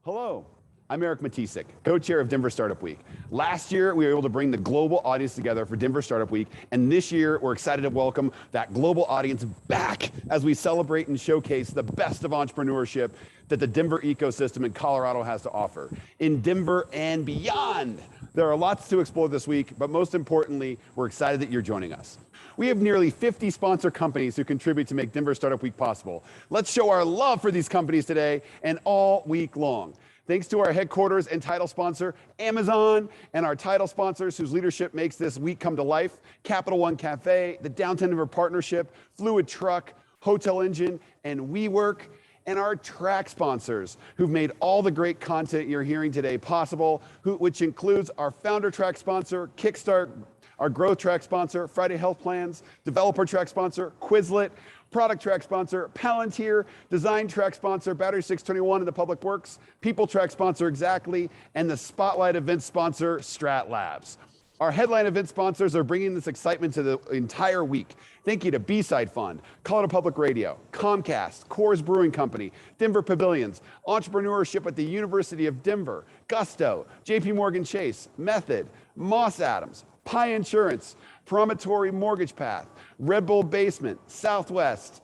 Hello, I'm Eric Matisik, co-chair of Denver Startup Week. Last year, we were able to bring the global audience together for Denver Startup Week, and this year, we're excited to welcome that global audience back as we celebrate and showcase the best of entrepreneurship that the Denver ecosystem in Colorado has to offer, in Denver and beyond. There are lots to explore this week, but most importantly, we're excited that you're joining us. We have nearly 50 sponsor companies who contribute to make Denver Startup Week possible. Let's show our love for these companies today and all week long. Thanks to our headquarters and title sponsor, Amazon, and our title sponsors whose leadership makes this week come to life, Capital One Cafe, the Downtown Denver Partnership, Fluid Truck, Hotel Engine, and WeWork, and our track sponsors who've made all the great content you're hearing today possible, which includes our founder track sponsor, Kickstart, our growth track sponsor, Friday Health Plans, developer track sponsor, Quizlet, product track sponsor, Palantir, design track sponsor, Battery 621 in the Public Works, people track sponsor, Exactly, and the spotlight event sponsor, Strat Labs. Our headline event sponsors are bringing this excitement to the entire week. Thank you to B-Side Fund, Colorado Public Radio, Comcast, Coors Brewing Company, Denver Pavilions, Entrepreneurship at the University of Denver, Gusto, JP Morgan Chase, Method, Moss Adams, Pi Insurance, Promontory Mortgagepath, Red Bull Basement, Southwest,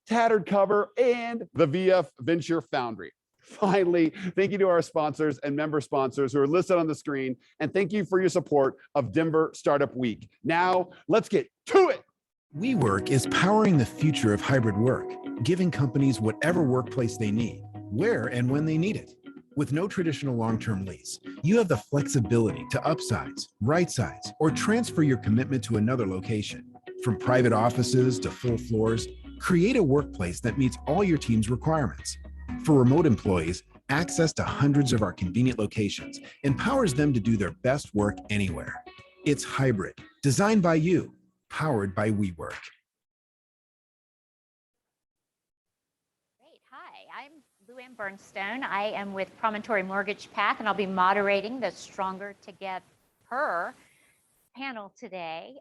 Tattered Cover, and the VF Venture Foundry. Finally, thank you to our sponsors and member sponsors who are listed on the screen, and thank you for your support of Denver Startup Week. Now, let's get to it. WeWork is powering the future of hybrid work, giving companies whatever workplace they need, where and when they need it. With no traditional long-term lease, you have the flexibility to upsize, right-size, or transfer your commitment to another location. From private offices to full floors, create a workplace that meets all your team's requirements. For remote employees, access to hundreds of our convenient locations empowers them to do their best work anywhere. It's hybrid, designed by you, powered by WeWork. Great. Hi, I'm Louann Bernstone. I am with Promontory Mortgagepath, and I'll be moderating the Stronger Together panel today.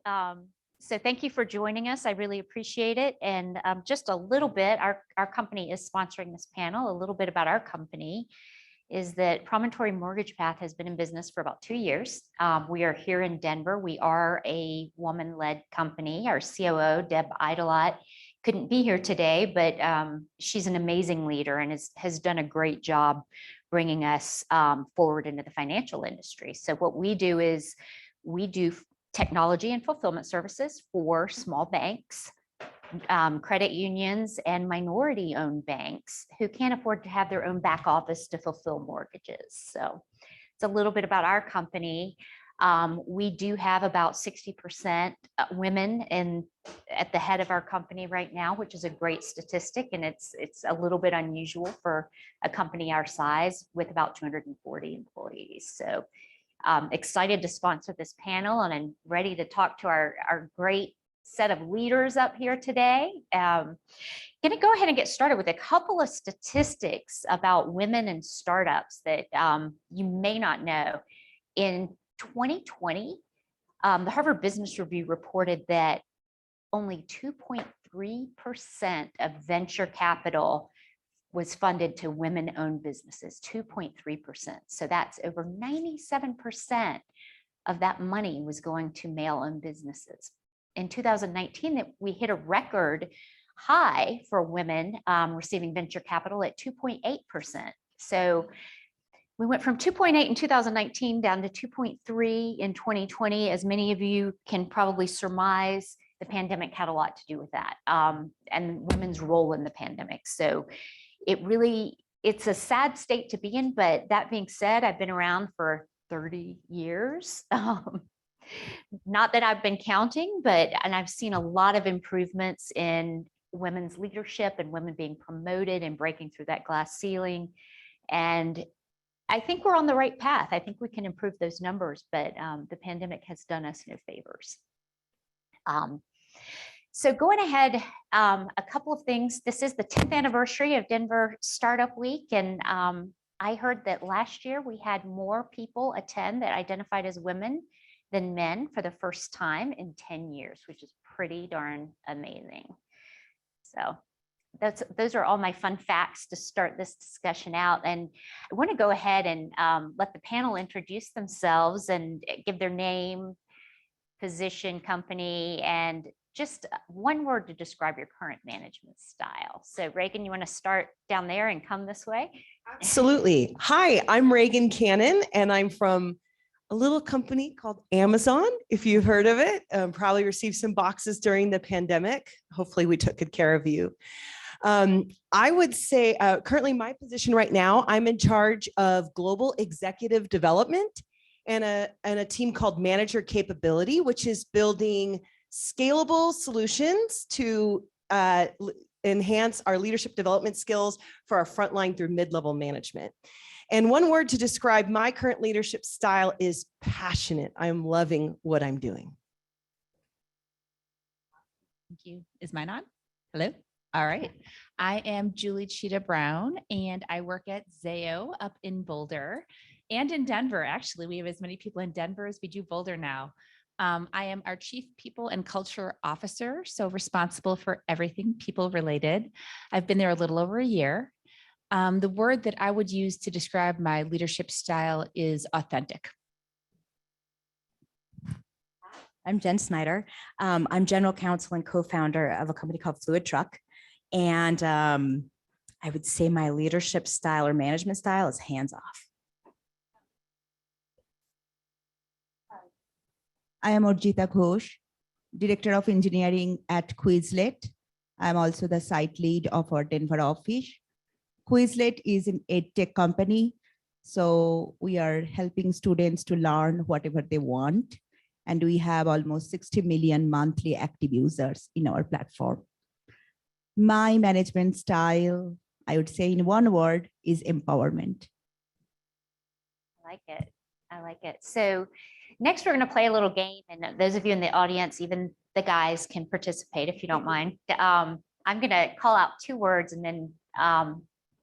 So thank you for joining us. I really appreciate it. And just a little bit, our company is sponsoring this panel. A little bit about our company is that Promontory Mortgagepath has been in business for about 2 years. We are here in Denver. We are a woman-led company. Our COO, Deb Idolot, couldn't be here today, but she's an amazing leader and has done a great job bringing us forward into the financial industry. So what we do is we do technology and fulfillment services for small banks, credit unions, and minority-owned banks who can't afford to have their own back office to fulfill mortgages. So it's a little bit about our company. We do have about 60% women at the head of our company right now, which is a great statistic, and it's a little bit unusual for a company our size with about 240 employees. So excited to sponsor this panel, and I'm ready to talk to our great set of leaders up here today. Going to go ahead and get started with a couple of statistics about women and startups that you may not know. In 2020, the Harvard Business Review reported that only 2.3% of venture capital was funded to women-owned businesses, 2.3%. So that's over 97% of that money was going to male-owned businesses. In 2019, we hit a record high for women receiving venture capital at 2.8%. So we went from 2.8 in 2019 down to 2.3 in 2020. As many of you can probably surmise, the pandemic had a lot to do with that, and women's role in the pandemic. So it's a sad state to be in, but that being said, I've been around for 30 years. Not that I've been counting, and I've seen a lot of improvements in women's leadership and women being promoted and breaking through that glass ceiling. And I think we're on the right path. I think we can improve those numbers, but the pandemic has done us no favors. So going ahead, a couple of things. This is the 10th anniversary of Denver Startup Week. And I heard that last year we had more people attend that identified as women than men for the first time in 10 years, which is pretty darn amazing. So those are all my fun facts to start this discussion out. And I want to go ahead and let the panel introduce themselves and give their name, position, company, and just one word to describe your current management style. So Reagan, you want to start down there and come this way? Absolutely. Hi, I'm Reagan Cannon, and I'm from a little company called Amazon, if you've heard of it. Probably received some boxes during the pandemic. Hopefully we took good care of you. I would say currently my position right now, I'm in charge of global executive development and a team called Manager Capability, which is building scalable solutions to enhance our leadership development skills for our frontline through mid-level management. And one word to describe my current leadership style is passionate. I'm loving what I'm doing. Thank you. Is mine on? Hello? All right. I am Julie Tschida Brown, and I work at Zayo up in Boulder and in Denver. Actually, we have as many people in Denver as we do Boulder now. I am our Chief People and Culture Officer, so responsible for everything people related. I've been there a little over a year. The word that I would use to describe my leadership style is authentic. I'm Jen Snyder. I'm general counsel and co-founder of a company called Fluid Truck. And I would say my leadership style or management style is hands-off. I am Arjita Ghosh, Director of Engineering at Quizlet. I'm also the site lead of our Denver office. Quizlet is an edtech company, so we are helping students to learn whatever they want. And we have almost 60 million monthly active users in our platform. My management style, I would say in one word, is empowerment. I like it. I like it. So next, we're going to play a little game, and those of you in the audience, even the guys, can participate if you don't mind. I'm going to call out two words and then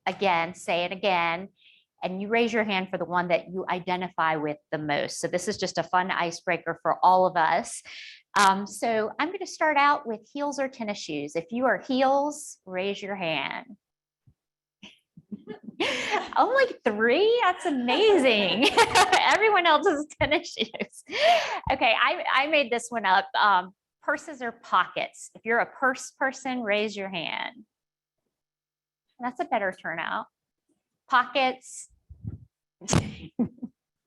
again, say it again, and you raise your hand for the one that you identify with the most. So this is just a fun icebreaker for all of us. So I'm going to start out with heels or tennis shoes. If you are heels, raise your hand. Only 3? That's amazing. Everyone else is tennis shoes. Okay, I made this one up. Purses or pockets. If you're a purse person, raise your hand. That's a better turnout. Pockets.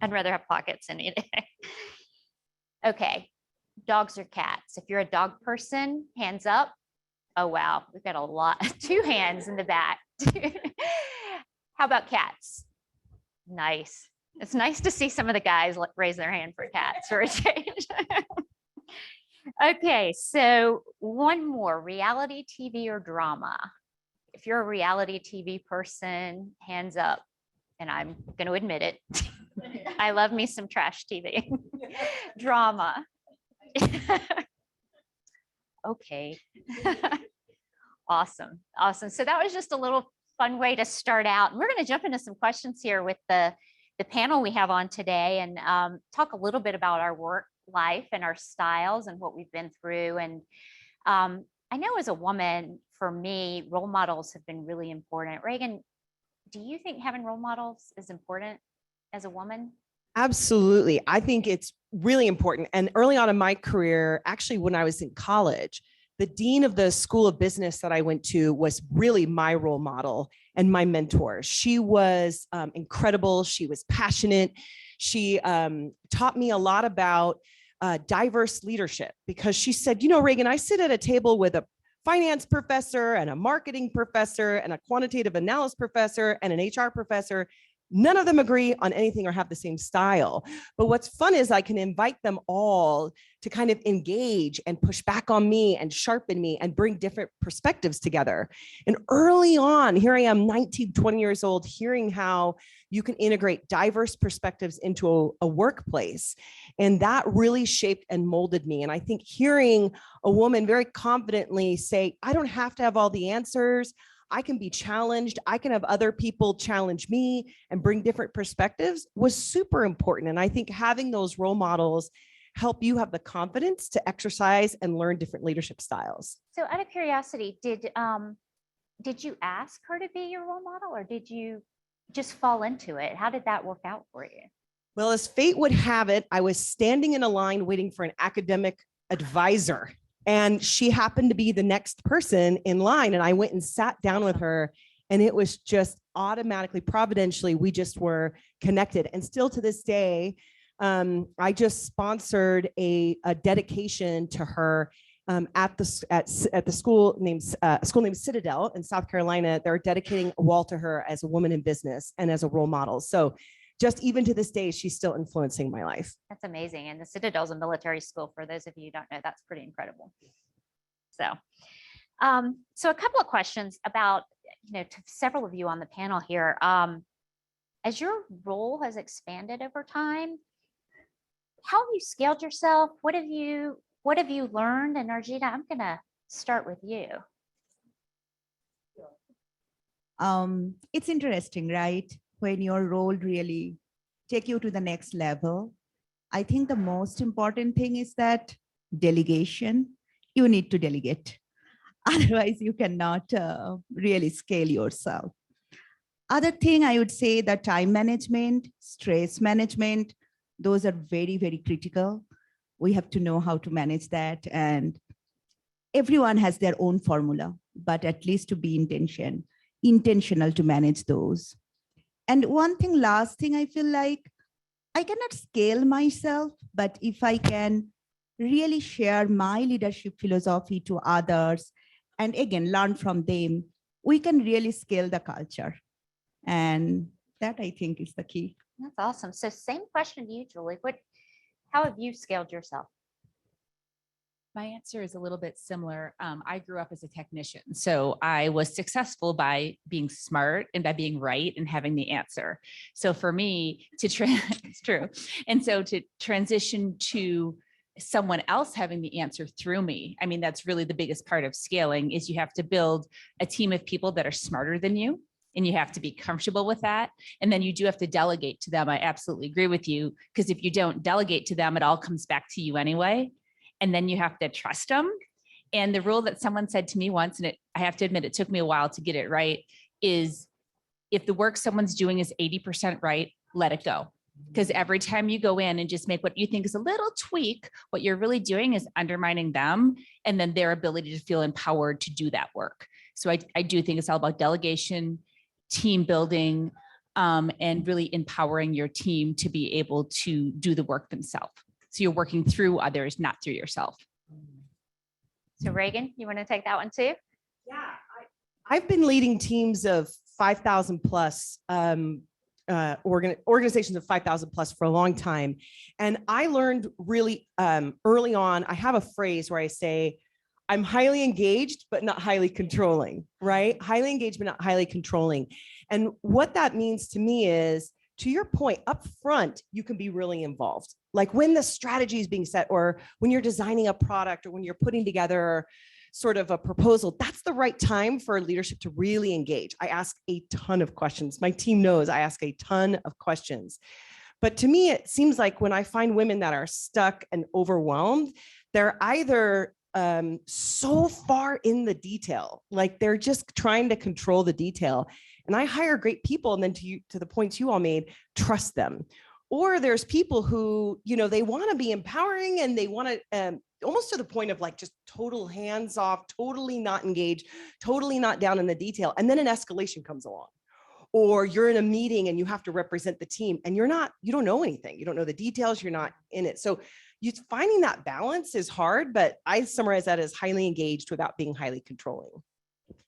I'd rather have pockets any day. Okay, dogs or cats. If you're a dog person, hands up. Oh, wow, we've got a lot. 2 hands in the back. How about cats? Nice. It's nice to see some of the guys raise their hand for cats for a change. Okay, so one more, reality TV or drama. If you're a reality TV person, hands up, and I'm going to admit it. I love me some trash TV. Drama. Okay. Awesome. Awesome. So that was just a little fun way to start out. And we're going to jump into some questions here with the panel we have on today, and talk a little bit about our work life and our styles and what we've been through. And I know as a woman, for me, role models have been really important. Reagan, do you think having role models is important as a woman? Absolutely. I think it's really important. And early on in my career, actually, when I was in college, the dean of the School of Business that I went to was really my role model and my mentor. She was incredible. She was passionate. She taught me a lot about diverse leadership, because she said, you know, Reagan, I sit at a table with a finance professor and a marketing professor and a quantitative analysis professor and an HR professor. None of them agree on anything or have the same style. But what's fun is I can invite them all to kind of engage and push back on me and sharpen me and bring different perspectives together. And early on, here I am, 19, 20 years old, hearing how you can integrate diverse perspectives into a workplace. And that really shaped and molded me. And I think hearing a woman very confidently say, I don't have to have all the answers. I can be challenged. I can have other people challenge me and bring different perspectives was super important. And I think having those role models help you have the confidence to exercise and learn different leadership styles. So out of curiosity, did did you ask her to be your role model, or did you just fall into it? How did that work out for you? Well, as fate would have it, I was standing in a line waiting for an academic advisor, and she happened to be the next person in line. And I went and sat down with her, and it was just automatically, providentially, we just were connected. And still to this day, I just sponsored a dedication to her at the school named Citadel in South Carolina. They're dedicating a wall to her as a woman in business and as a role model. So just even to this day, she's still influencing my life. That's amazing. And the Citadel's a military school. For those of you who don't know, that's pretty incredible. So, so a couple of questions about, to several of you on the panel here. As your role has expanded over time, how have you scaled yourself? What have you learned? And Arjita, I'm going to start with you. It's interesting, right? When your role really take you to the next level. I think the most important thing is that delegation. You need to delegate. Otherwise, you cannot really scale yourself. Other thing I would say, that time management, stress management, those are very, very critical. We have to know how to manage that. And everyone has their own formula, but at least to be intentional to manage those. And one thing, last thing, I feel like I cannot scale myself, but if I can really share my leadership philosophy to others, and again, learn from them, we can really scale the culture. And that, I think, is the key. That's awesome. So same question to you, Julie. How have you scaled yourself? My answer is a little bit similar. I grew up as a technician, so I was successful by being smart and by being right and having the answer. So for me it's true. And so to transition to someone else having the answer through me, I mean, that's really the biggest part of scaling, is you have to build a team of people that are smarter than you, and you have to be comfortable with that. And then you do have to delegate to them. I absolutely agree with you, because if you don't delegate to them, it all comes back to you anyway. And then you have to trust them. And the rule that someone said to me once, and I have to admit, it took me a while to get it right, is if the work someone's doing is 80% right, let it go. Because every time you go in and just make what you think is a little tweak, what you're really doing is undermining them and then their ability to feel empowered to do that work. So I do think it's all about delegation, team building, and really empowering your team to be able to do the work themselves. So you're working through others, not through yourself. So Reagan, you want to take that one too? Yeah, I've been leading teams of 5,000 plus, organizations of 5,000 plus for a long time. And I learned really early on, I have a phrase where I say, I'm highly engaged, but not highly controlling, right? Highly engaged, but not highly controlling. And what that means to me is, to your point, up front, you can be really involved. Like when the strategy is being set, or when you're designing a product, or when you're putting together sort of a proposal, that's the right time for leadership to really engage. I ask a ton of questions. My team knows I ask a ton of questions. But to me, it seems like when I find women that are stuck and overwhelmed, they're either so far in the detail, like they're just trying to control the detail. And I hire great people, and then to the points you all made, trust them. Or there's people who, they want to be empowering, and they want to almost to the point of like just total hands off, totally not engaged, totally not down in the detail. And then an escalation comes along, or you're in a meeting and you have to represent the team, and you don't know anything. You don't know the details. You're not in it. So finding that balance is hard, but I summarize that as highly engaged without being highly controlling.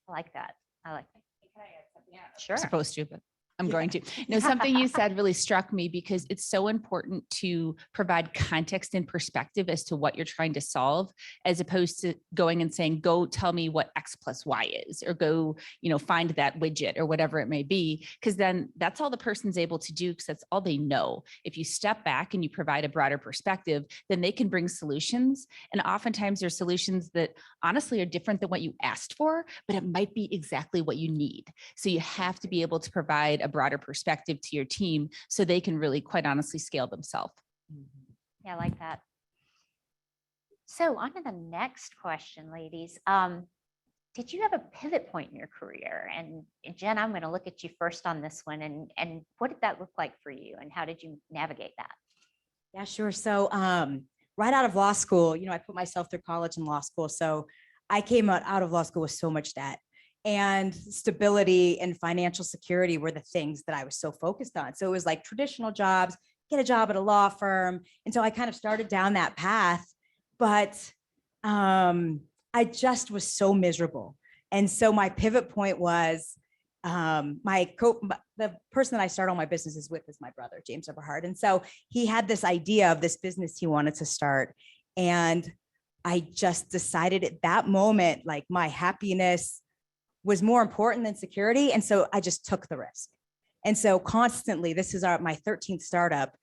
I like that. I like that. Can I add something? Sure. I'm supposed to, but I'm going to. Something you said really struck me, because it's so important to provide context and perspective as to what you're trying to solve, as opposed to going and saying, go tell me what X plus Y is, or go, find that widget, or whatever it may be, because then that's all the person's able to do, because that's all they know. If you step back and you provide a broader perspective, then they can bring solutions. And oftentimes there's solutions that honestly are different than what you asked for, but it might be exactly what you need. So you have to be able to provide a broader perspective to your team so they can really, quite honestly, scale themselves. Yeah, I like that. So on to the next question, ladies. did you have a pivot point in your career? And Jen, I'm going to look at you first on this one. And what did that look like for you? And how did you navigate that? Yeah, sure. So right out of law school, I put myself through college and law school. So I came out of law school with so much debt, and stability and financial security were the things that I was so focused on. So it was like traditional jobs, get a job at a law firm. And so I kind of started down that path, but I just was so miserable. And so my pivot point was the person that I started all my businesses with is my brother, James Everhart. And so he had this idea of this business he wanted to start. And I just decided at that moment, like my happiness was more important than security. And so I just took the risk. And so constantly, this is my 13th startup.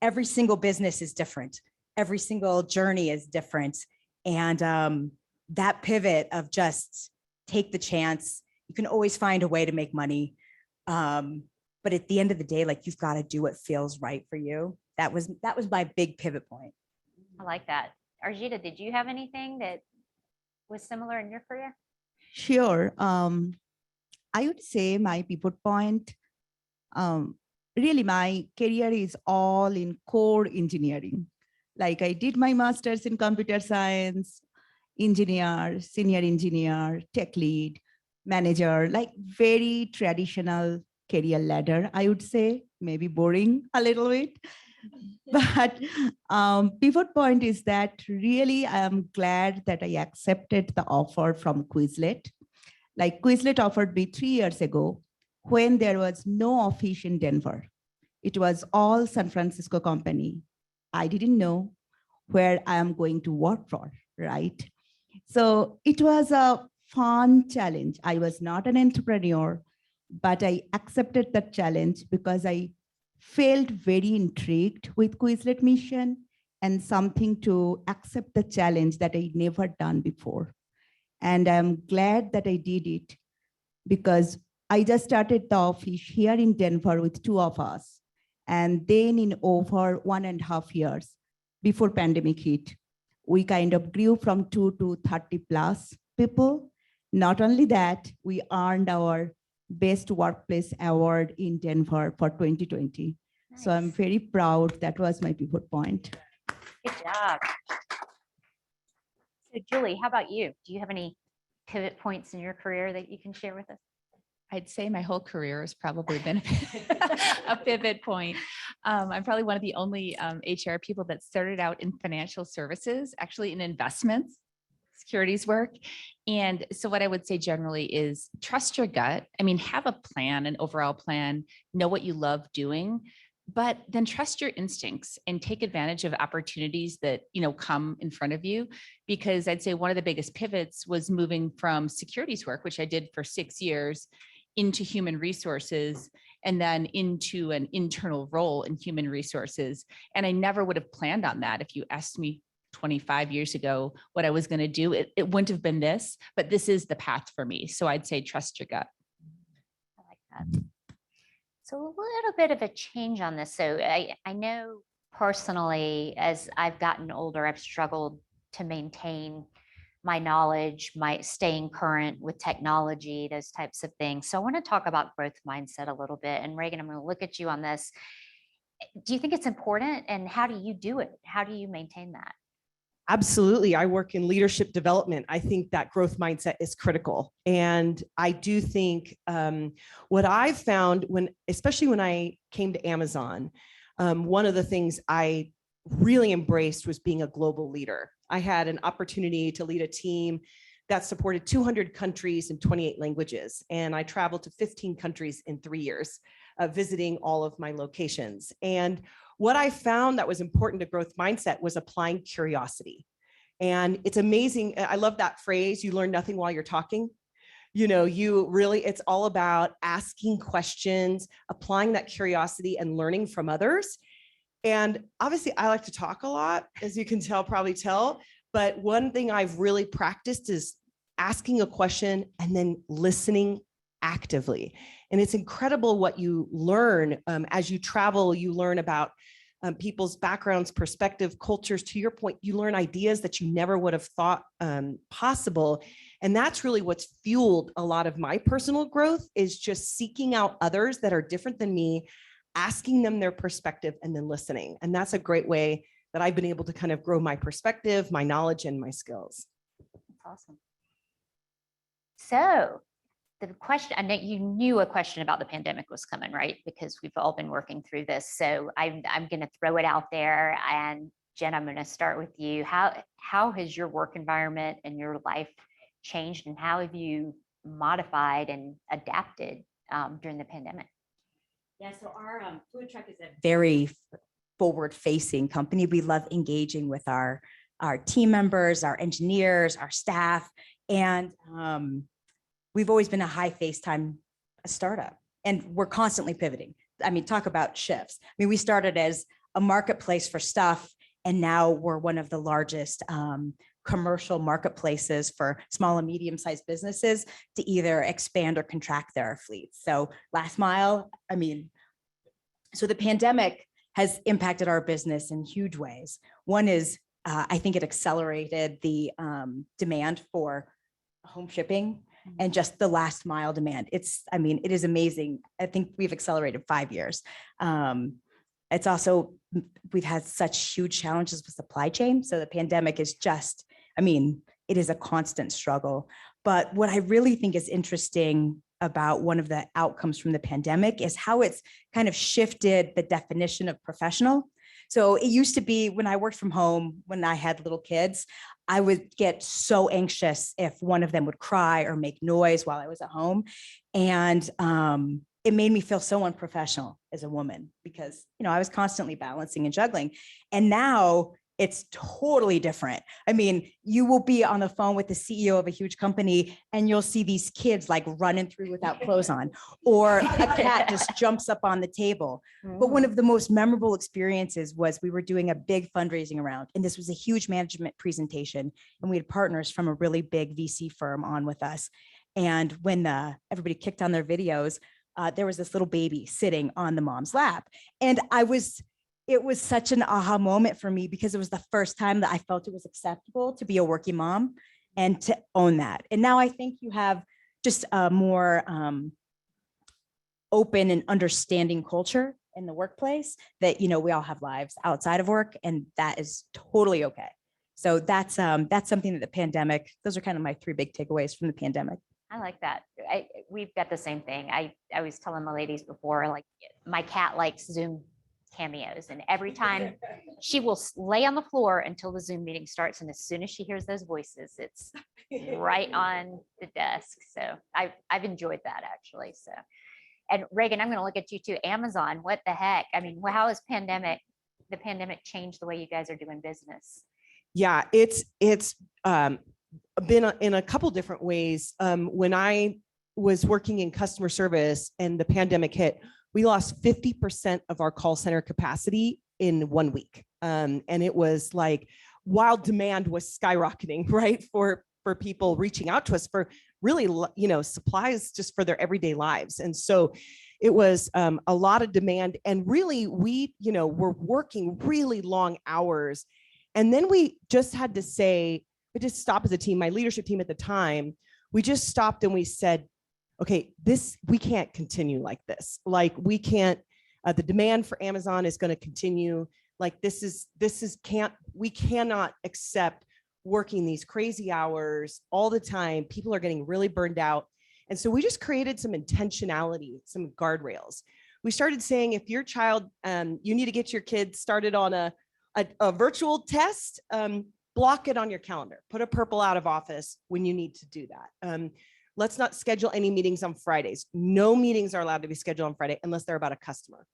Every single business is different. Every single journey is different. And that pivot of just take the chance, you can always find a way to make money. But at the end of the day, like you've got to do what feels right for you. That was my big pivot point. I like that. Arjita, did you have anything that was similar in your career? Sure. I would say my pivot point, really my career is all in core engineering. Like I did my master's in computer science, engineer, senior engineer, tech lead, manager, like very traditional career ladder, I would say, maybe boring a little bit. But pivot point is that really I'm glad that I accepted the offer from Quizlet. Like Quizlet offered me 3 years ago when there was no office in Denver. It was all San Francisco company. I didn't know where I am going to work for, right? So it was a fun challenge. I was not an entrepreneur, but I accepted that challenge because I felt very intrigued with Quizlet mission and something to accept the challenge that I never done before. And I'm glad that I did it because I just started the office here in Denver with 2 of us. And then in over 1.5 years before pandemic hit, we kind of grew from 2 to 30 plus people. Not only that, we earned our Best Workplace Award in Denver for 2020. Nice. So I'm very proud. That was my pivot point. Good job. So Julie, how about you? Do you have any pivot points in your career that you can share with us? I'd say my whole career has probably been a pivot point. I'm probably one of the only HR people that started out in financial services, actually in investments, securities work. And so what I would say generally is trust your gut. I mean, have a plan, an overall plan, know what you love doing, but then trust your instincts and take advantage of opportunities that, come in front of you. Because I'd say one of the biggest pivots was moving from securities work, which I did for 6 years, into human resources, and then into an internal role in human resources. And I never would have planned on that. If you asked me 25 years ago what I was going to do, it wouldn't have been this, but this is the path for me. So I'd say trust your gut. I like that. So a little bit of a change on this. So I know personally, as I've gotten older, I've struggled to maintain my knowledge, my staying current with technology, those types of things. So I want to talk about growth mindset a little bit. And Reagan, I'm going to look at you on this. Do you think it's important, and how do you do it? How do you maintain that? Absolutely. I work in leadership development. I think that growth mindset is critical. And I do think what I've found especially when I came to Amazon, one of the things I really embraced was being a global leader. I had an opportunity to lead a team that supported 200 countries in 28 languages. And I traveled to 15 countries in 3 years, visiting all of my locations. And what I found that was important to growth mindset was applying curiosity. And it's amazing. I love that phrase, you learn nothing while you're talking. It's all about asking questions, applying that curiosity and learning from others. And obviously I like to talk a lot, as you can probably tell, but one thing I've really practiced is asking a question and then listening actively. And it's incredible what you learn as you travel. You learn about people's backgrounds, perspective, cultures. To your point, you learn ideas that you never would have thought possible. And that's really what's fueled a lot of my personal growth, is just seeking out others that are different than me, asking them their perspective, and then listening. And that's a great way that I've been able to kind of grow my perspective, my knowledge, and my skills. That's awesome. So the question, I know you knew a question about the pandemic was coming, right? Because we've all been working through this. So I'm going to throw it out there. And Jen, I'm going to start with you. How has your work environment and your life changed, and how have you modified and adapted during the pandemic? Yeah, so our food truck is a very forward-facing company. We love engaging with our team members, our engineers, our staff, and we've always been a high FaceTime startup, and we're constantly pivoting. I mean, talk about shifts. I mean, we started as a marketplace for stuff, and now we're one of the largest commercial marketplaces for small and medium-sized businesses to either expand or contract their fleets. So last mile, I mean, so the pandemic has impacted our business in huge ways. One is, I think it accelerated the demand for home shipping and just the last mile demand. I mean, it is amazing. I think we've accelerated 5 years. It's also, we've had such huge challenges with supply chain. So the pandemic is just, I mean, it is a constant struggle. But what I really think is interesting about one of the outcomes from the pandemic is how it's kind of shifted the definition of professional. So it used to be, when I worked from home, when I had little kids, I would get so anxious if one of them would cry or make noise while I was at home. And it made me feel so unprofessional as a woman, because, you know, I was constantly balancing and juggling. And now it's totally different. I mean, you will be on the phone with the CEO of a huge company and you'll see these kids like running through without clothes on, or a cat just jumps up on the table. But one of the most memorable experiences was, we were doing a big fundraising round, and this was a huge management presentation, and we had partners from a really big VC firm on with us. And when everybody kicked on their videos, there was this little baby sitting on the mom's lap. And it was such an aha moment for me, because it was the first time that I felt it was acceptable to be a working mom and to own that. And now I think you have just a more open and understanding culture in the workplace, that, you know, we all have lives outside of work, and that is totally okay. So that's something that the pandemic, those are kind of my 3 big takeaways from the pandemic. I like that. We've got the same thing. I was telling my ladies before, like, my cat likes Zoom cameos, and every time she will lay on the floor until the Zoom meeting starts, and as soon as she hears those voices, it's right on the desk. So I've enjoyed that, actually. So, and Reagan, I'm going to look at you too. Amazon, what the heck? I mean, how has the pandemic changed the way you guys are doing business? Yeah, it's been in a couple different ways. When I was working in customer service and the pandemic hit, we lost 50% of our call center capacity in 1 week. And it was like, while demand was skyrocketing, right? For people reaching out to us for really, you know, supplies just for their everyday lives. And so it was a lot of demand, and really we, you know, were working really long hours. And then we just had to say, we just stopped as a team, my leadership team at the time, we just stopped and we said, okay, we can't continue like this. Like, we can't, the demand for Amazon is going to continue. Like, we cannot accept working these crazy hours all the time. People are getting really burned out. And so we just created some intentionality, some guardrails. We started saying, if your child, you need to get your kids started on a virtual test, block it on your calendar, put a purple out of office when you need to do that. Let's not schedule any meetings on Fridays. No meetings are allowed to be scheduled on Friday unless they're about a customer.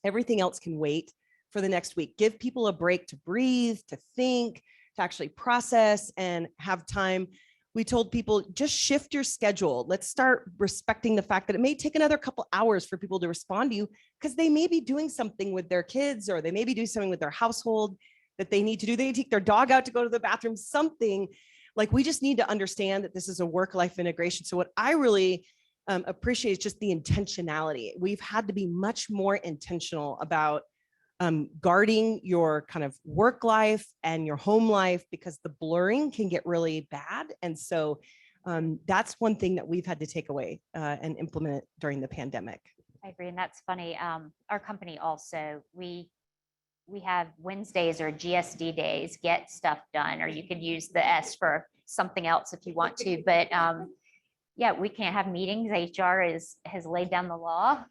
Everything else can wait for the next week. Give people a break to breathe, to think, to actually process and have time. We told people, just shift your schedule. Let's start respecting the fact that it may take another couple hours for people to respond to you, because they may be doing something with their kids, or they may be doing something with their household that they need to do. They need to take their dog out to go to the bathroom, something. Like, we just need to understand that this is a work-life integration. So what I really appreciate is just the intentionality. We've had to be much more intentional about guarding your kind of work life and your home life, because the blurring can get really bad. And so that's one thing that we've had to take away and implement during the pandemic. I agree, and that's funny. Our company also, we have Wednesdays or GSD days, get stuff done, or you could use the S for something else if you want to. But yeah, we can't have meetings. HR has laid down the law.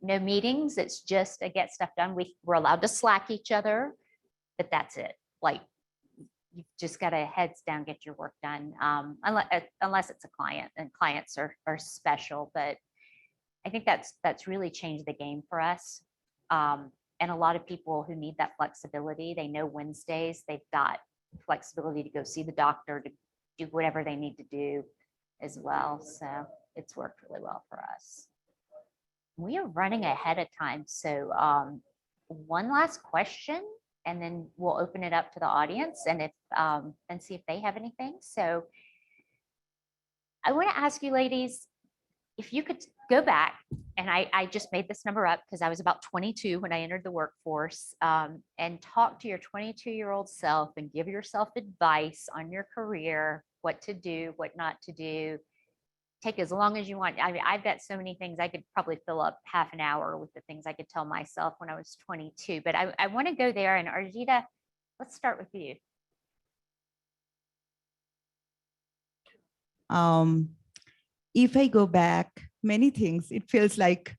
No meetings. It's just a get stuff done. We're allowed to Slack each other, but that's it. Like, you've just got to heads down, get your work done. Unless it's a client, and clients are special. But I think that's really changed the game for us. And a lot of people who need that flexibility, they know Wednesdays, they've got flexibility to go see the doctor, to do whatever they need to do as well. So it's worked really well for us. We are running ahead of time. So one last question, and then we'll open it up to the audience and see if they have anything. So I want to ask you ladies, if you could go back, and I just made this number up because I was about 22 when I entered the workforce, and talk to your 22-year-old self and give yourself advice on your career, what to do, what not to do. Take as long as you want. I mean, I've got so many things. I could probably fill up half an hour with the things I could tell myself when I was 22, but I want to go there. And Arjita, let's start with you. If I go back, many things, it feels like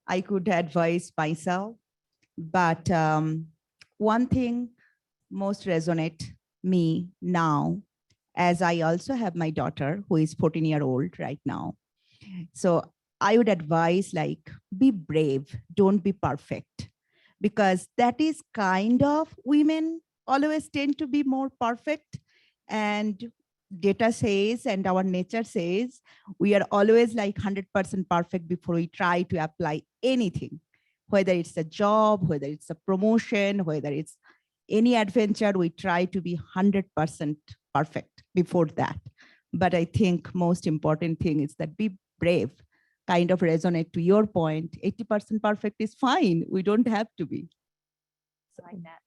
I could advise myself, but one thing most resonate me now, as I also have my daughter who is 14-year-old right now. So I would advise, like, be brave, don't be perfect, because that is kind of, women always tend to be more perfect, and data says, and our nature says, we are always like 100% perfect before we try to apply anything, whether it's a job, whether it's a promotion, whether it's any adventure, we try to be 100% perfect before that. But I think most important thing is that be brave, kind of resonate to your point. 80% perfect is fine. We don't have to be. I like that.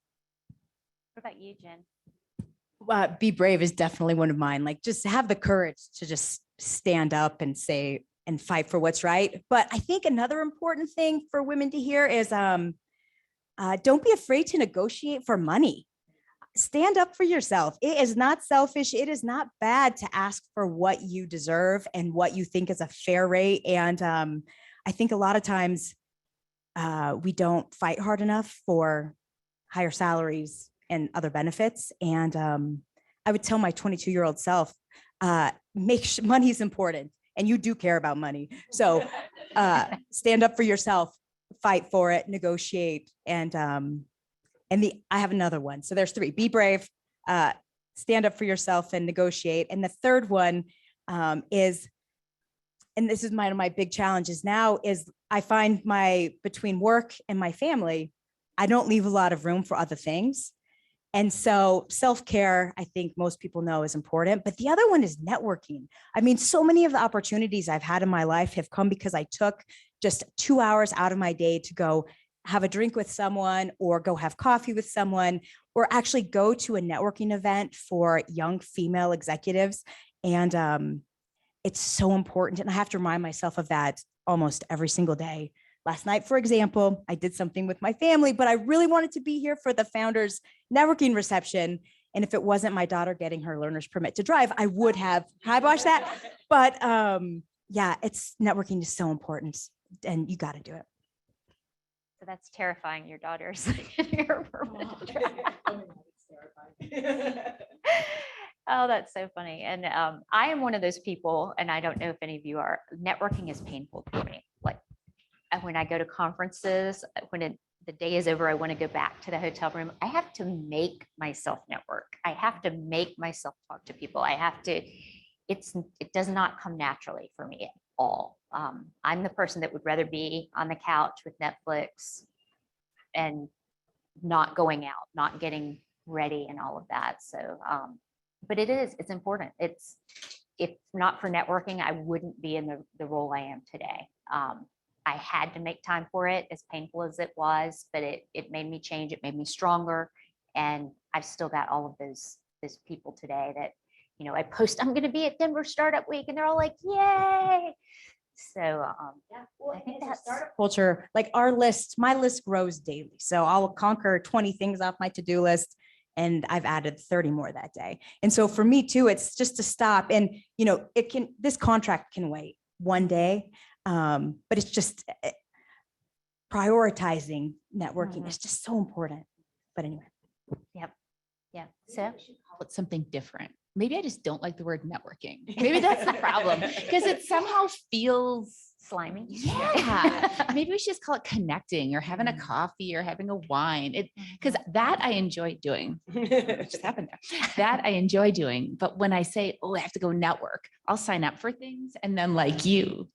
What about you, Jen? Be brave is definitely one of mine. Like, just have the courage to just stand up and say and fight for what's right. But I think another important thing for women to hear is don't be afraid to negotiate for money. Stand up for yourself. It is not selfish. It is not bad to ask for what you deserve and what you think is a fair rate. And I think a lot of times we don't fight hard enough for higher salaries and other benefits. And I would tell my 22-year-old self, money is important, and you do care about money. So stand up for yourself, fight for it, negotiate. And I have another one. So there's three: be brave, stand up for yourself, and negotiate. And the third one is, and this is one of my big challenges now, is I find between work and my family, I don't leave a lot of room for other things. And so self-care, I think most people know, is important. But the other one is networking. I mean, so many of the opportunities I've had in my life have come because I took just 2 hours out of my day to go have a drink with someone, or go have coffee with someone, or actually go to a networking event for young female executives. And it's so important. And I have to remind myself of that almost every single day. Last night, for example, I did something with my family, but I really wanted to be here for the founders networking reception. And if it wasn't my daughter getting her learner's permit to drive, I would have kiboshed that. But yeah, networking is so important, and you got to do it. So that's terrifying, your daughter's getting her permit to drive. Oh, that's so funny. And I am one of those people, and I don't know if any of you are, networking is painful for me. Like, when I go to conferences, when the day is over, I want to go back to the hotel room. I have to make myself network. I have to make myself talk to people. It does not come naturally for me at all. I'm the person that would rather be on the couch with Netflix and not going out, not getting ready and all of that. So, but it's important. If not for networking, I wouldn't be in the role I am today. I had to make time for it, as painful as it was, but it made me change. It made me stronger. And I've still got all of those people today that, you know, I post, I'm going to be at Denver Startup Week, and they're all like, yay. So I think that's startup culture. Like my list grows daily. So I'll conquer 20 things off my to-do list, and I've added 30 more that day. And so for me too, it's just to stop, and, you know, this contract can wait one day. But it's just prioritizing networking is just so important. But anyway. Yep. Yeah. So Call it something different. Maybe I just don't like the word networking. Maybe that's the problem, because it somehow feels slimy. Yeah. Maybe we should just call it connecting, or having a coffee, or having a wine. Because that I enjoy doing. What just happened there? That I enjoy doing. But when I say, oh, I have to go network, I'll sign up for things. And then, like you,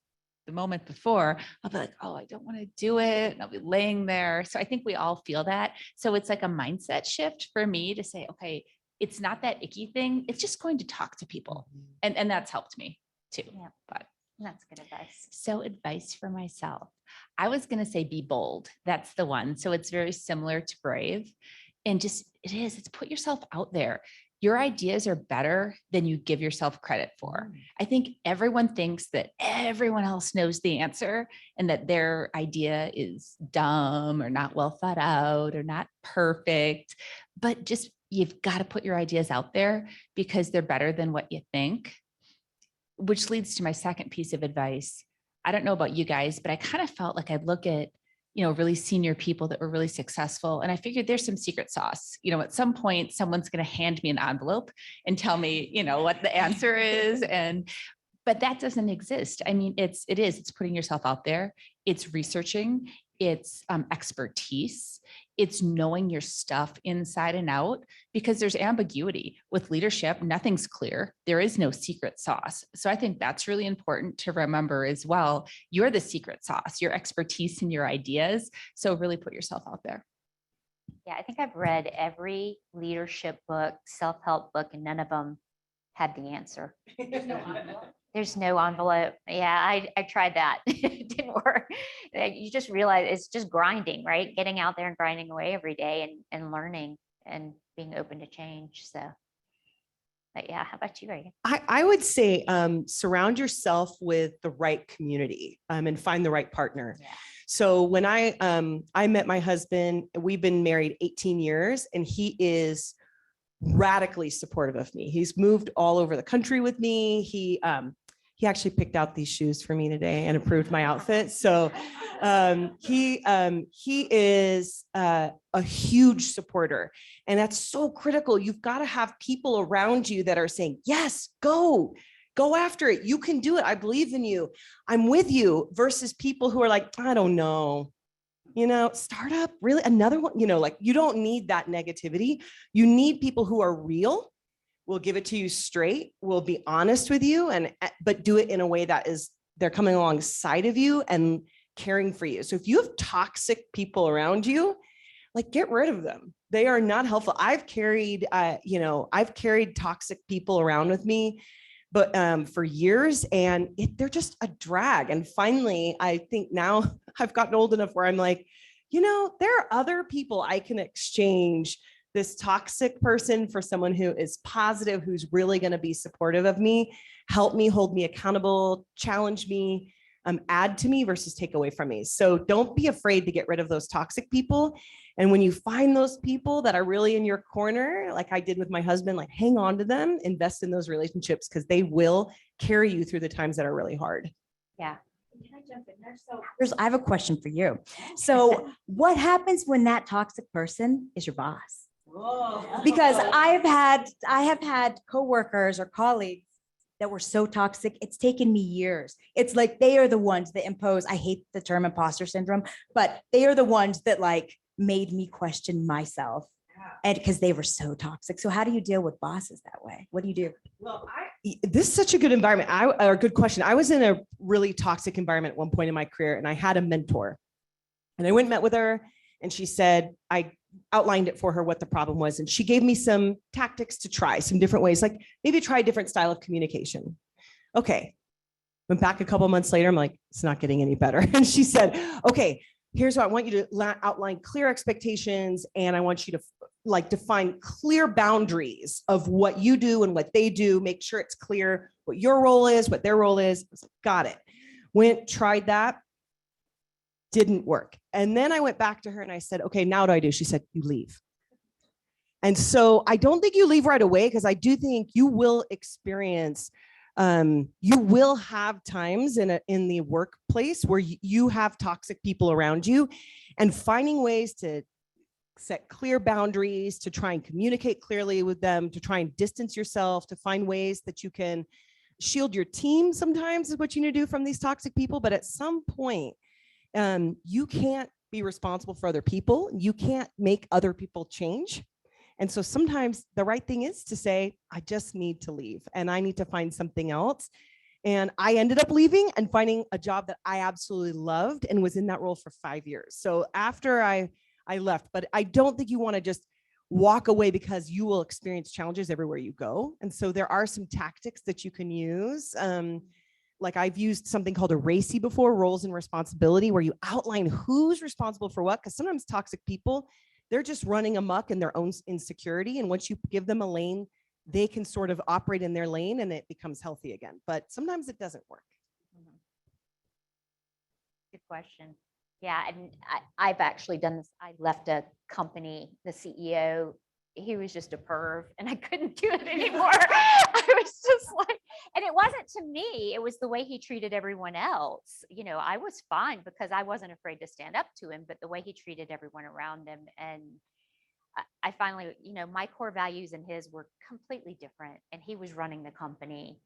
the moment before, I'll be like, oh, I don't want to do it. And I'll be laying there. So I think we all feel that. So it's like a mindset shift for me to say, okay, it's not that icky thing. It's just going to talk to people. And that's helped me too. Yeah. But that's good advice. so advice for myself. I was going to say be bold. That's the one. So it's very similar to brave. And just, it's put yourself out there. Your ideas are better than you give yourself credit for. I think everyone thinks that everyone else knows the answer, and that their idea is dumb or not well thought out or not perfect. But just, you've got to put your ideas out there, because they're better than what you think. Which leads to my second piece of advice. I don't know about you guys, but I kind of felt like I'd look at, you know, really senior people that were really successful, and I figured there's some secret sauce. You know, at some point, someone's going to hand me an envelope and tell me, you know, what the answer is. But that doesn't exist. I mean, it's putting yourself out there. It's researching. It's expertise. It's knowing your stuff inside and out, because there's ambiguity with leadership. Nothing's clear. There is no secret sauce. So I think that's really important to remember as well. You're the secret sauce, your expertise and your ideas. So really put yourself out there. Yeah, I think I've read every leadership book, self-help book, and none of them had the answer. There's no envelope. Yeah, I tried that. It didn't work. You just realize it's just grinding, right? Getting out there and grinding away every day, and learning and being open to change. So, but yeah, how about you, Reagan? I would say surround yourself with the right community and find the right partner. Yeah. So when I met my husband, we've been married 18 years, and he is radically supportive of me. He's moved all over the country with me. He actually picked out these shoes for me today and approved my outfit. So he is a huge supporter, and that's so critical. You've got to have people around you that are saying, yes, go after it. You can do it. I believe in you. I'm with you, versus people who are like, I don't know. You know, startup, really another one, you know, like, you don't need that negativity. You need people who are real, will give it to you straight, will be honest with you, but do it in a way that is, they're coming alongside of you and caring for you. So if you have toxic people around you, like, get rid of them. They are not helpful. I've carried toxic people around with me, but for years, and they're just a drag. And finally, I think now I've gotten old enough where I'm like, you know, there are other people I can exchange this toxic person for someone who is positive, who's really going to be supportive of me, help me, hold me accountable, challenge me, add to me versus take away from me. So don't be afraid to get rid of those toxic people. And when you find those people that are really in your corner, like I did with my husband, like, hang on to them, invest in those relationships, because they will carry you through the times that are really hard. Yeah. Can I jump in there? So I have a question for you. So what happens when that toxic person is your boss? Whoa. Because I have had coworkers or colleagues that were so toxic. It's taken me years. It's like they are the ones that impose, I hate the term imposter syndrome, but they are the ones that like made me question myself, and because they were so toxic. So how do you deal with bosses that way? What do you do? Well, this is such a good environment. Or good question. I was in a really toxic environment at one point in my career, and I had a mentor, and I went and met with her, and she said, I outlined it for her what the problem was. And she gave me some tactics to try, some different ways, like maybe try a different style of communication. Okay. Went back a couple months later. I'm like, it's not getting any better. And she said, okay, here's what I want you to outline clear expectations. And I want you to define clear boundaries of what you do and what they do. Make sure it's clear what your role is, what their role is. Got it. Went, tried that. Didn't work. And then I went back to her and I said, okay, now what do I do? She said, you leave. And so I don't think you leave right away, because I do think you will experience, you will have times in the workplace where you have toxic people around you, and finding ways to set clear boundaries, to try and communicate clearly with them, to try and distance yourself, to find ways that you can shield your team sometimes is what you need to do from these toxic people. But at some point, you can't be responsible for other people. You can't make other people change. And so sometimes the right thing is to say, I just need to leave and I need to find something else. And I ended up leaving and finding a job that I absolutely loved and was in that role for 5 years. So after I left, but I don't think you want to just walk away, because you will experience challenges everywhere you go. And so there are some tactics that you can use. Like I've used something called a RACI before, roles and responsibility, where you outline who's responsible for what, because sometimes toxic people, they're just running amok in their own insecurity. And once you give them a lane, they can sort of operate in their lane and it becomes healthy again. But sometimes it doesn't work. Good question. Yeah, and I've actually done this. I left a company, the CEO, he was just a perv and I couldn't do it anymore. I was just like, and it wasn't to me, it was the way he treated everyone else. You know, I was fine because I wasn't afraid to stand up to him, but the way he treated everyone around him. And I finally, you know, my core values and his were completely different, and he was running the company.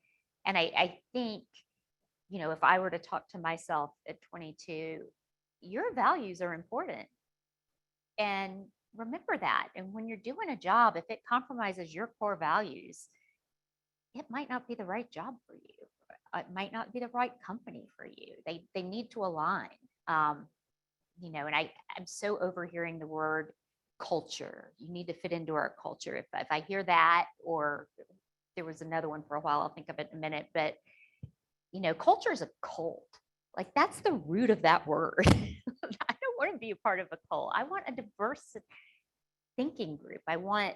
And I think, you know, if I were to talk to myself at 22, your values are important. And remember that. And when you're doing a job, if it compromises your core values, it might not be the right job for you. It might not be the right company for you. They need to align. You know, and I'm so overhearing the word culture. You need to fit into our culture. If I hear that, or there was another one for a while, I'll think of it in a minute, but you know, culture is a cult. Like that's the root of that word. I don't want to be a part of a cult. I want a diverse thinking group. I want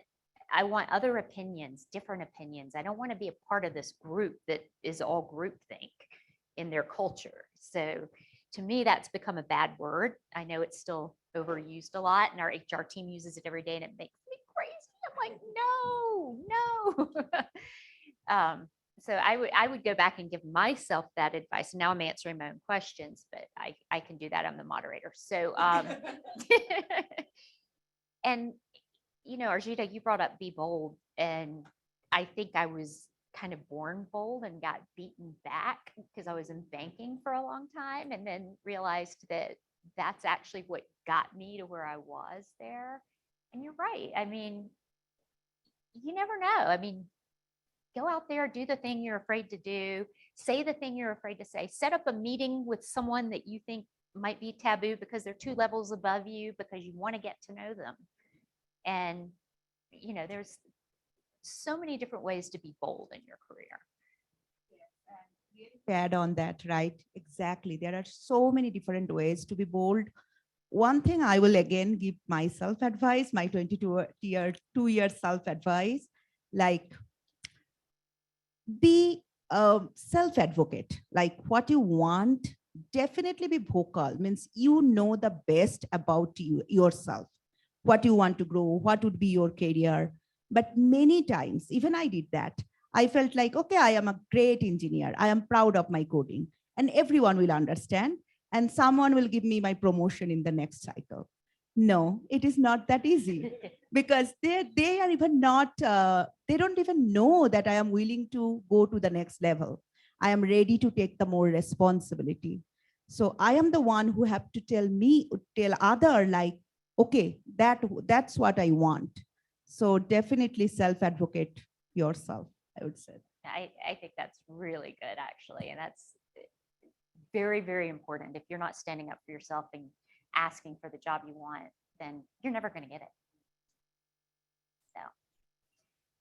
other opinions, different opinions. I don't want to be a part of this group that is all groupthink in their culture. So to me, that's become a bad word. I know it's still overused a lot, and our HR team uses it every day, and it makes me crazy. I'm like, no. So I would go back and give myself that advice. Now I'm answering my own questions, but I can do that. I'm the moderator. So, and you know, Arjita, you brought up be bold, and I think I was kind of born bold and got beaten back because I was in banking for a long time, and then realized that that's actually what got me to where I was there. And you're right. I mean, you never know. I mean, go out there, do the thing you're afraid to do, say the thing you're afraid to say, set up a meeting with someone that you think might be taboo because they're 2 levels above you, because you want to get to know them. And, you know, there's so many different ways to be bold in your career. To add on that, right? Exactly. There are so many different ways to be bold. One thing I will again give myself advice, my 2-year self-advice, like be a self-advocate. Like what you want, definitely be vocal. Means you know the best about you yourself, what you want to grow, what would be your career. But many times, even I did that. I felt like, okay, I am a great engineer. I am proud of my coding, and everyone will understand, and someone will give me my promotion in the next cycle. No, it is not that easy, because they are even not, they don't even know that I am willing to go to the next level. I am ready to take the more responsibility. So I am the one who have to tell other like, okay, that's what I want. So definitely self-advocate yourself, I would say. I think that's really good, actually. And that's very, very important. If you're not standing up for yourself and asking for the job you want, then you're never going to get it.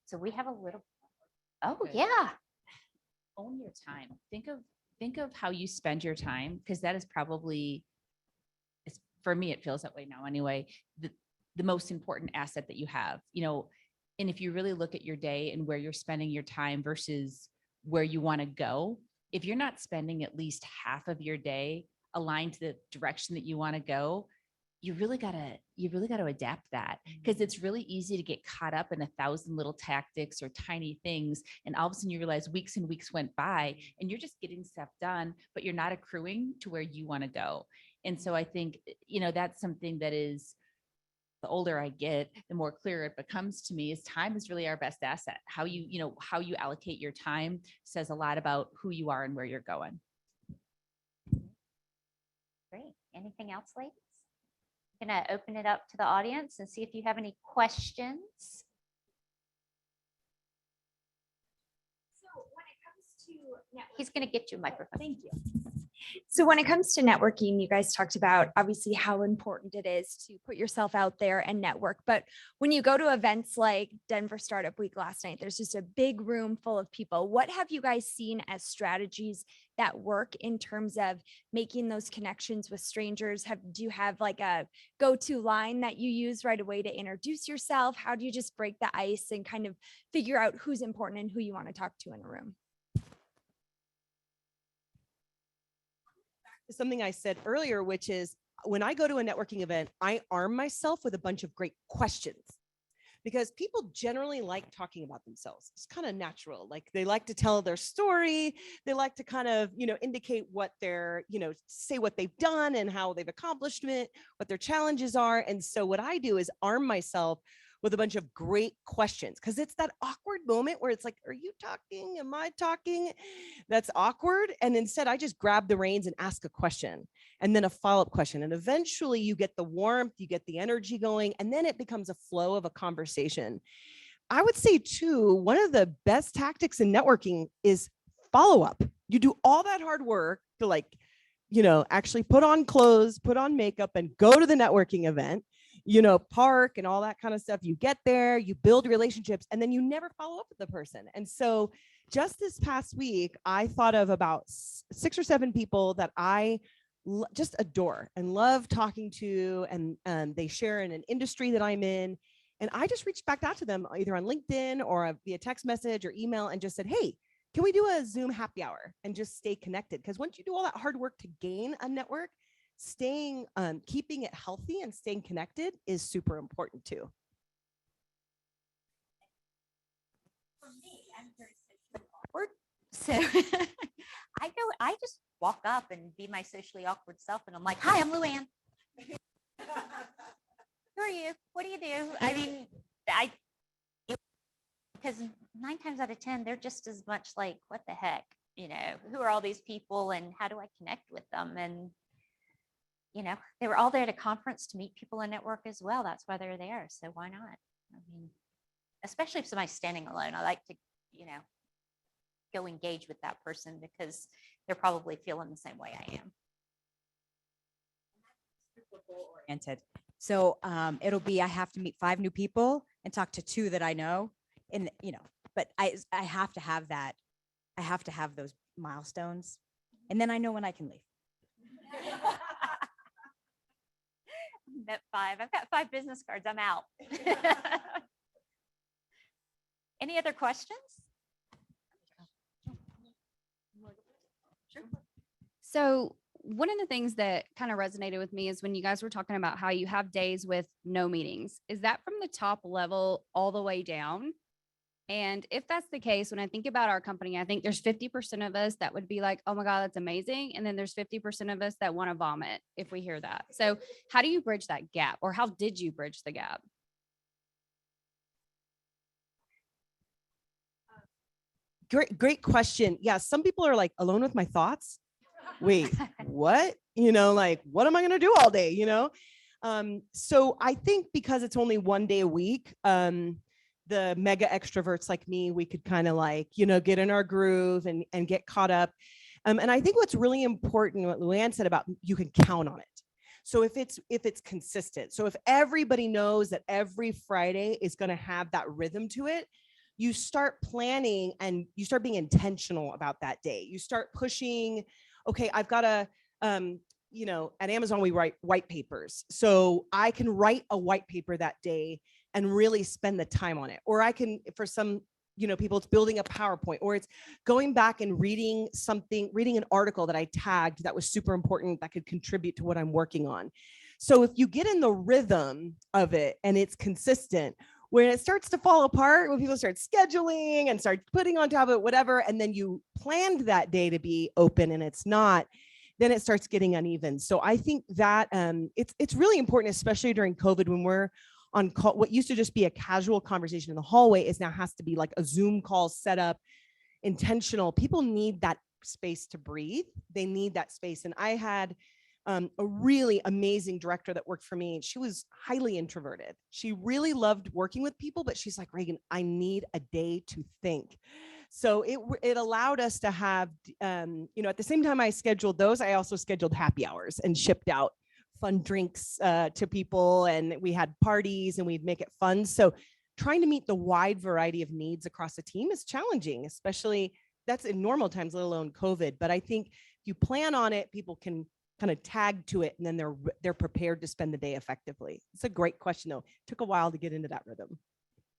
So we have a little, oh yeah. Own your time. Think of think of how you spend your time, because that is probably, for me, it feels that way now anyway, the most important asset that you have, and if you really look at your day and where you're spending your time versus where you want to go, if you're not spending at least half of your day aligned to the direction that you want to go, you really gotta adapt that, because it's really easy to get caught up in 1,000 little tactics or tiny things. And all of a sudden you realize weeks and weeks went by and you're just getting stuff done, but you're not accruing to where you want to go. And so I think, that's something that is, the older I get, the more clear it becomes to me, is time is really our best asset. How you allocate your time says a lot about who you are and where you're going. Great. Anything else, ladies? I'm going to open it up to the audience and see if you have any questions. So when it comes to networking, He's going to get you a microphone. thank you. So when it comes to networking, you guys talked about obviously how important it is to put yourself out there and network. But when you go to events like Denver Startup Week last night, there's just a big room full of people. What have you guys seen as strategies that work in terms of making those connections with strangers? Do you have like a go-to line that you use right away to introduce yourself? How do you just break the ice and kind of figure out who's important and who you want to talk to in a room? Something I said earlier, which is when I go to a networking event, I arm myself with a bunch of great questions, because people generally like talking about themselves. It's kind of natural. Like they like to tell their story. They like to kind of, indicate what they're, say what they've done and how they've accomplished it, what their challenges are. And so what I do is arm myself with a bunch of great questions, because it's that awkward moment where it's like, are you talking? Am I talking? That's awkward. And instead I just grab the reins and ask a question and then a follow-up question. And eventually you get the warmth, you get the energy going, and then it becomes a flow of a conversation. I would say too, one of the best tactics in networking is follow-up. You do all that hard work to actually put on clothes, put on makeup and go to the networking event, park and all that kind of stuff. You get there, you build relationships, and then you never follow up with the person. And so just this past week, I thought of about 6 or 7 people that I just adore and love talking to, and they share in an industry that I'm in. And I just reached back out to them either on LinkedIn or via text message or email and just said, hey, can we do a Zoom happy hour and just stay connected? Because once you do all that hard work to gain a network, keeping it healthy and staying connected is super important too. For me, I'm very socially awkward. So I just walk up and be my socially awkward self. And I'm like, hi, I'm Louann. Who are you? What do you do? I mean, because 9 times out of 10, they're just as much like, what the heck? Who are all these people and how do I connect with them? And they were all there at a conference to meet people and network as well. That's why they're there. So why not? I mean, especially if somebody's standing alone, I like to, go engage with that person because they're probably feeling the same way I am. Oriented. So it'll be, I have to meet 5 new people and talk to 2 that I know. And, but I have to have that. I have to have those milestones. And then I know when I can leave. Met 5. I've got 5 business cards. I'm out. Any other questions? Sure. So one of the things that kind of resonated with me is when you guys were talking about how you have days with no meetings. Is that from the top level all the way down? And if that's the case, when I think about our company, I think there's 50% of us that would be like, oh my God, that's amazing. And then there's 50% of us that want to vomit if we hear that. So how do you bridge that gap, or how did you bridge the gap? Great question. Yeah. Some people are like, alone with my thoughts. Wait, what? What am I going to do all day? So I think because it's only 1 day a week, the mega extroverts like me, we could kind of get in our groove and get caught up. And I think what's really important, what Louann said about you can count on it. So if it's consistent, so if everybody knows that every Friday is going to have that rhythm to it, you start planning and you start being intentional about that day. You start pushing, okay, I've got to, you know, at Amazon, we write white papers. So I can write a white paper that day and really spend the time on it. Or I can, for some, you know, people, it's building a PowerPoint, or it's going back and reading something, reading an article that I tagged that was super important that could contribute to what I'm working on. So if you get in the rhythm of it and it's consistent, when it starts to fall apart, when people start scheduling and start putting on top of it, whatever, and then you planned that day to be open and it's not, then it starts getting uneven. So I think that it's really important, especially during COVID, when we're on call. What used to just be a casual conversation in the hallway is now has to be like a Zoom call set up, intentional. People need that space to breathe. They need that space. And I had a really amazing director that worked for me. She was highly introverted. She really loved working with people, but she's like, Reagan, I need a day to think. So it allowed us to have, you know, at the same time I scheduled those, I also scheduled happy hours and shipped out fun drinks to people, and we had parties and we'd make it fun. So trying to meet the wide variety of needs across the team is challenging, especially that's in normal times, let alone COVID. But I think if you plan on it, people can kind of tag to it, and then they're prepared to spend the day effectively. It's a great question though. It took a while to get into that rhythm.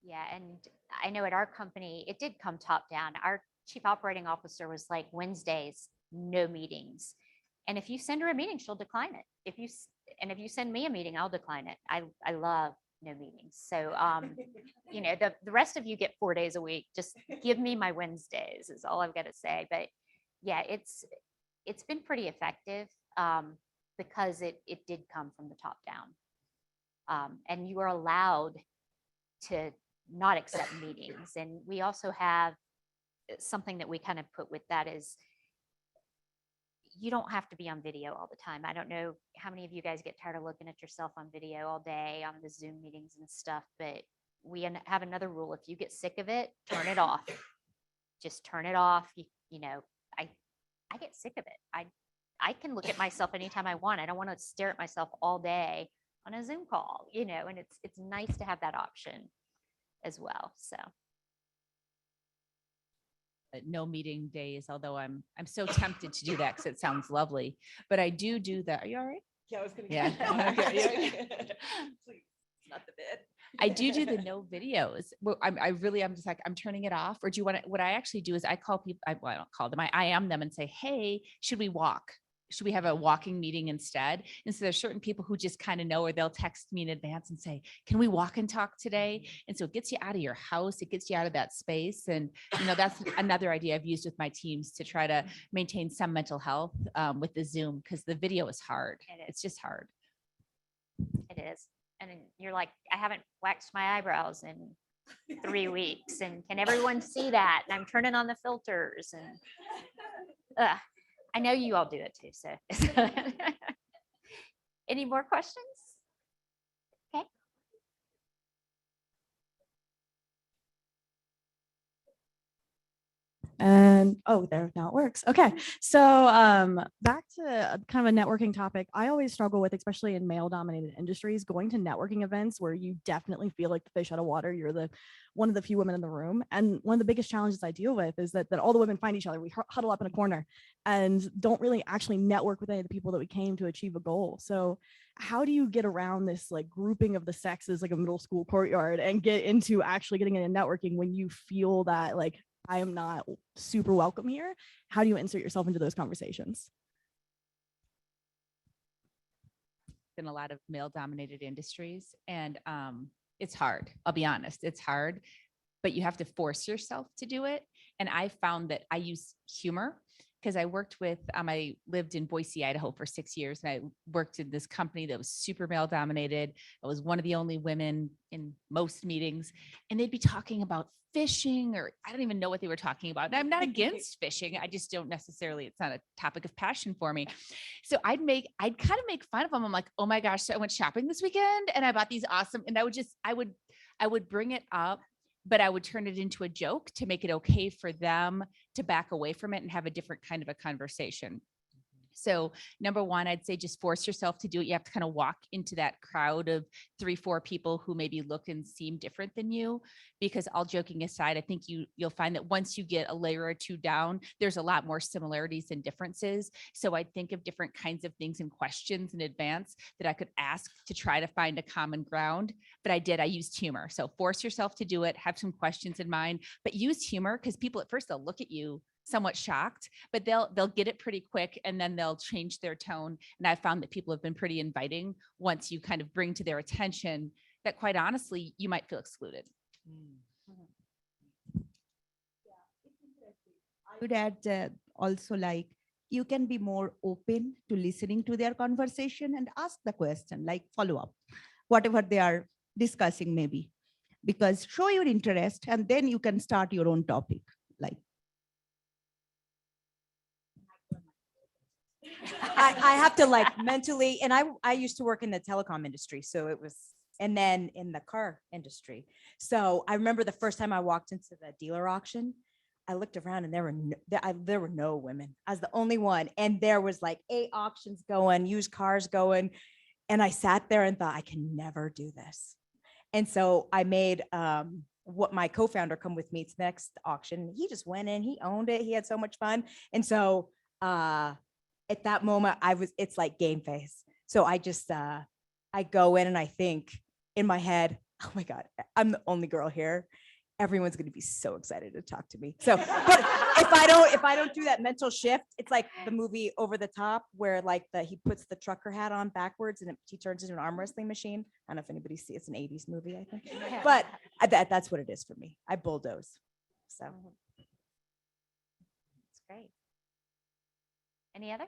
Yeah, and I know at our company, it did come top down. Our chief operating officer was like, Wednesdays, no meetings. And if you send her a meeting, she'll decline it. If you send me a meeting, I'll decline it. I love no meetings. So, you know, the rest of you get 4 days a week. Just give me my Wednesdays is all I've got to say. But yeah, it's been pretty effective because it did come from the top down. And you are allowed to not accept meetings. And we also have something that we kind of put with that is, you don't have to be on video all the time. I don't know how many of you guys get tired of looking at yourself on video all day on the Zoom meetings and stuff, but we have another rule. If you get sick of it, turn it off. Just turn it off. You know, I get sick of it. I can look at myself anytime I want. I don't want to stare at myself all day on a Zoom call, you know, and it's nice to have that option as well. So no meeting days, although I'm so tempted to do that because it sounds lovely, but I do that. Are you all right? Yeah, I was gonna. Yeah. Please, not the bid. I do the no videos. Well, I'm just like, I'm turning it off. Or do you want to, what I actually do is I call people, I don't call them, I am them and say, hey, should we walk? Should we have a walking meeting instead? And so there's certain people who just kind of know, or they'll text me in advance and say, can we walk and talk today? And so it gets you out of your house. It gets you out of that space. And, you know, that's another idea I've used with my teams to try to maintain some mental health with the Zoom, because the video is hard. It's just hard. it is. And then you're like, I haven't waxed my eyebrows in 3 weeks. And can everyone see that? And I'm turning on the filters and I know you all do it too. So any more questions? Okay. And there, now it works. Okay. So back to kind of a networking topic. I always struggle with, especially in male dominated industries, going to networking events where you definitely feel like the fish out of water. You're one of the few women in the room. And one of the biggest challenges I deal with is that all the women find each other. We huddle up in a corner and don't really actually network with any of the people that we came to achieve a goal. So how do you get around this like grouping of the sexes, like a middle school courtyard, and get into actually getting into networking when you feel that like, I am not super welcome here? How do you insert yourself into those conversations? In a lot of male dominated industries, and it's hard. I'll be honest, it's hard, but you have to force yourself to do it. And I found that I use humor, because I worked with, I lived in Boise, Idaho for 6 years, and I worked in this company that was super male dominated. I was one of the only women in most meetings, and they'd be talking about fishing, or I don't even know what they were talking about. And I'm not against fishing. I just don't necessarily, it's not a topic of passion for me. So I'd kind of make fun of them. I'm like, oh my gosh, so I went shopping this weekend and I bought these awesome, and I would bring it up, but I would turn it into a joke to make it okay for them to back away from it and have a different kind of a conversation. So number one, I'd say just force yourself to do it. You have to kind of walk into that crowd of 3-4 people who maybe look and seem different than you, because all joking aside, I think you'll find that once you get a layer or two down, there's a lot more similarities than differences. So I'd think of different kinds of things and questions in advance that I could ask to try to find a common ground. But I used humor. So force yourself to do it, have some questions in mind, but use humor, because people at first they'll look at you somewhat shocked, but they'll get it pretty quick, and then they'll change their tone. And I found that people have been pretty inviting once you kind of bring to their attention that, quite honestly, you might feel excluded. I would add also, like, you can be more open to listening to their conversation and ask the question, like follow up, whatever they are discussing maybe, because show your interest and then you can start your own topic. Like, I have to like mentally, and I used to work in the telecom industry. So it was, and then in the car industry. So I remember the first time I walked into the dealer auction, I looked around and there were no women. I was the only one. And there was like 8 auctions going, used cars going. And I sat there and thought, I can never do this. And so I made what my co-founder come with me to the next auction. He just went in, he owned it. He had so much fun. And so at that moment it's like game face. So I just, I go in and I think in my head, oh my God, I'm the only girl here. Everyone's going to be so excited to talk to me. So, but if I don't do that mental shift, it's like the movie Over the Top, where like he puts the trucker hat on backwards and he turns into an arm wrestling machine. I don't know if anybody sees, it's an 80s movie, I think, but that's what it is for me. I bulldoze. So. That's great. Any other?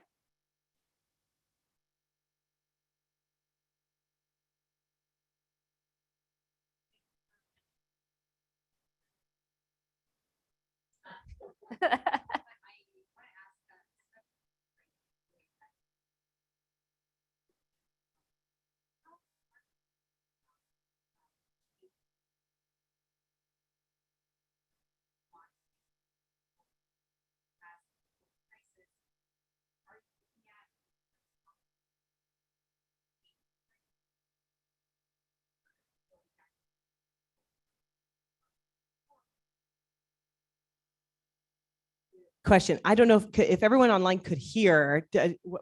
Question. I don't know if everyone online could hear.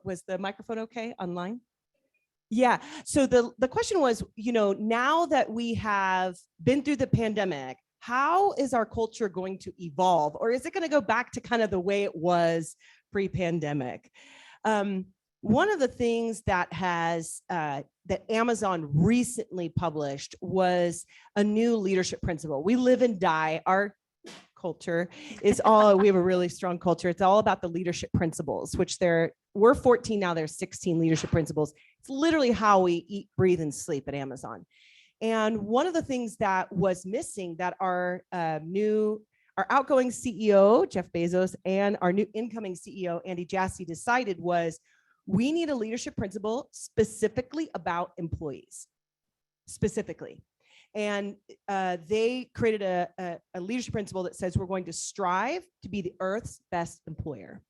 Was the microphone okay online? Yeah. So the question was, now that we have been through the pandemic, how is our culture going to evolve? Or is it going to go back to kind of the way it was pre-pandemic? One of the things that that Amazon recently published was a new leadership principle. We live and die. Our culture is we have a really strong culture. It's all about the leadership principles, which we're 14 now, there's 16 leadership principles. It's literally how we eat, breathe, and sleep at Amazon. And one of the things that was missing that our outgoing CEO, Jeff Bezos, and our new incoming CEO, Andy Jassy, decided was we need a leadership principle specifically about employees, specifically. And they created a leadership principle that says we're going to strive to be the Earth's best employer.